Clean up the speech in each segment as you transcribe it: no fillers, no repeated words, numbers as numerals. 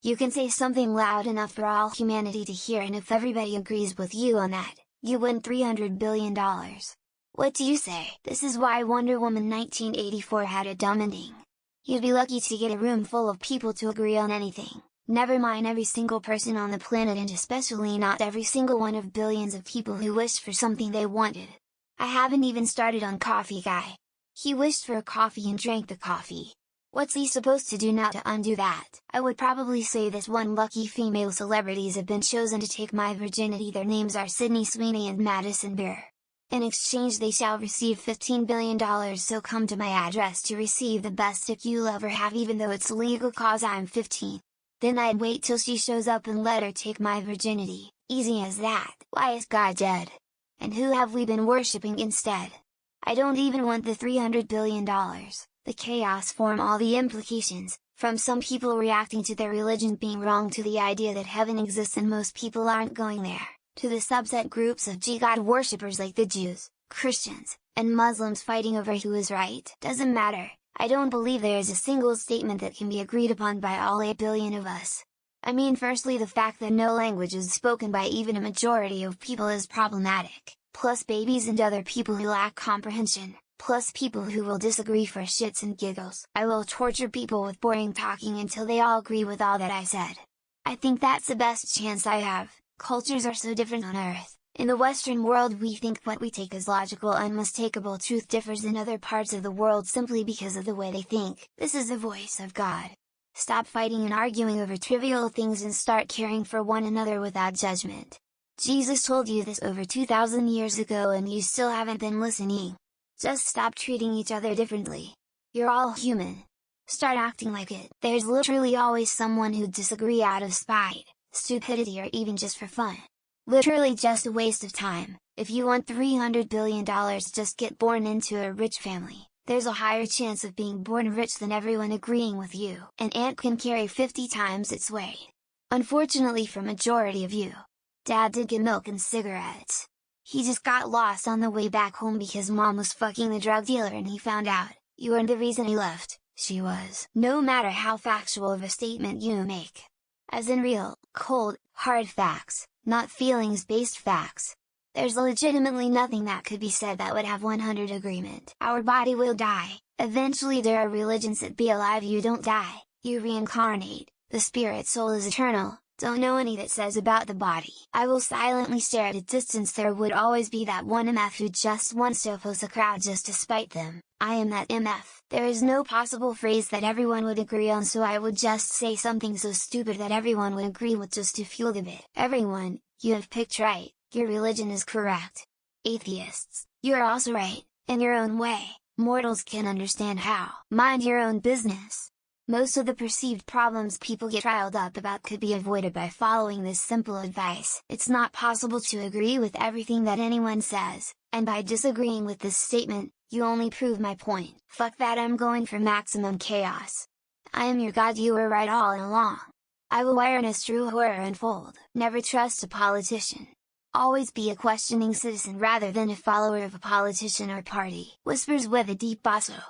You can say something loud enough for all humanity to hear, and if everybody agrees with you on that, you win $300 billion. What do you say? This is why Wonder Woman 1984 had a dumb ending. You'd be lucky to get a room full of people to agree on anything, never mind every single person on the planet, and especially not every single one of billions of people who wished for something they wanted. I haven't even started on Coffee Guy. He wished for a coffee and drank the coffee. What's he supposed to do now to undo that? I would probably say this one lucky female celebrities have been chosen to take my virginity. Their names are Sydney Sweeney and Madison Beer. In exchange they shall receive $15 billion, so come to my address to receive the best dick you'll ever have, even though it's illegal cause I'm 15. Then I'd wait till she shows up and let her take my virginity, easy as that. Why is God dead? And who have we been worshipping instead? I don't even want the $300 billion. The chaos form all the implications, from some people reacting to their religion being wrong to the idea that heaven exists and most people aren't going there, to the subset groups of God worshippers like the Jews, Christians, and Muslims fighting over who is right. Doesn't matter, I don't believe there is a single statement that can be agreed upon by all 8 billion of us. I mean, firstly, the fact that no language is spoken by even a majority of people is problematic, plus babies and other people who lack comprehension, plus people who will disagree for shits and giggles. I will torture people with boring talking until they all agree with all that I said. I think that's the best chance I have. Cultures are so different on Earth. In the Western world we think what we take as logical, unmistakable truth differs in other parts of the world simply because of the way they think. This is the voice of God. Stop fighting and arguing over trivial things and start caring for one another without judgment. Jesus told you this over 2,000 years ago and you still haven't been listening. Just stop treating each other differently. You're all human. Start acting like it. There's literally always someone who'd disagree out of spite, stupidity, or even just for fun. Literally just a waste of time. If you want $300 billion, just get born into a rich family. There's a higher chance of being born rich than everyone agreeing with you. An ant can carry 50 times its weight. Unfortunately for majority of you. Dad did get milk and cigarettes. He just got lost on the way back home because mom was fucking the drug dealer and he found out. You weren't the reason he left, she was. No matter how factual of a statement you make. As in real, cold, hard facts, not feelings-based facts. There's legitimately nothing that could be said that would have 100 agreement. Our body will die. Eventually there are religions that be alive, you don't die, you reincarnate, the spirit soul is eternal. Don't know any that says about the body. I will silently stare at a distance. There would always be that one MF who just wants to oppose a crowd just to spite them. I am that MF. There is no possible phrase that everyone would agree on, so I would just say something so stupid that everyone would agree with just to fuel the bit. Everyone, you have picked right, your religion is correct. Atheists, you're also right, in your own way, mortals can understand how. Mind your own business. Most of the perceived problems people get riled up about could be avoided by following this simple advice. It's not possible to agree with everything that anyone says, and by disagreeing with this statement, you only prove my point. Fuck that, I'm going for maximum chaos. I am your God, you were right all along. I will witness true horror unfold. Never trust a politician. Always be a questioning citizen rather than a follower of a politician or party. Whispers with a deep basso.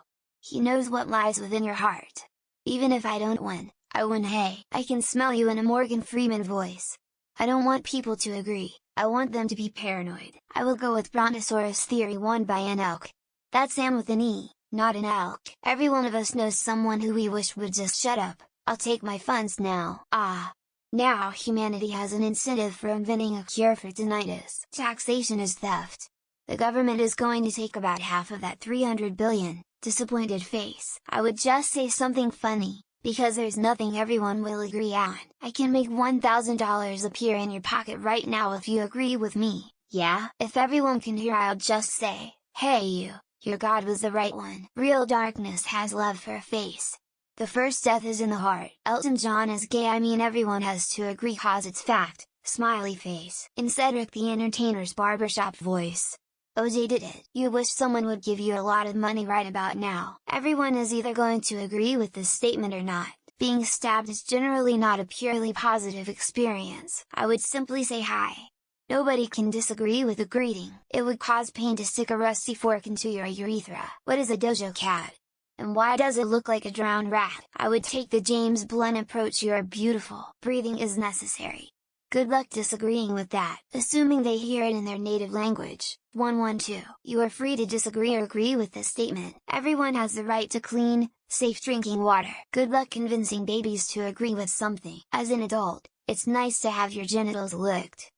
He knows what lies within your heart. Even if I don't win, I win. Hey, I can smell you in a Morgan Freeman voice. I don't want people to agree, I want them to be paranoid. I will go with Brontosaurus theory, won by an elk. That's Sam with an E, not an elk. Every one of us knows someone who we wish would just shut up. I'll take my funds now. Now humanity has an incentive for inventing a cure for tinnitus. Taxation is theft. The government is going to take about half of that 300 billion. Disappointed face. I would just say something funny, because there's nothing everyone will agree on. I can make $1,000 appear in your pocket right now if you agree with me, yeah? If everyone can hear, I'll just say, hey you, your God was the right one. Real darkness has love for a face. The first death is in the heart. Elton John is gay, I mean everyone has to agree cause it's fact, smiley face. In Cedric the Entertainer's barbershop voice. OJ did it. You wish someone would give you a lot of money right about now. Everyone is either going to agree with this statement or not. Being stabbed is generally not a purely positive experience. I would simply say hi. Nobody can disagree with a greeting. It would cause pain to stick a rusty fork into your urethra. What is a Dojo Cat? And why does it look like a drowned rat? I would take the James Blunt approach. You are beautiful. Breathing is necessary. Good luck disagreeing with that, assuming they hear it in their native language. 112. You are free to disagree or agree with this statement. Everyone has the right to clean, safe drinking water. Good luck convincing babies to agree with something. As an adult, it's nice to have your genitals licked.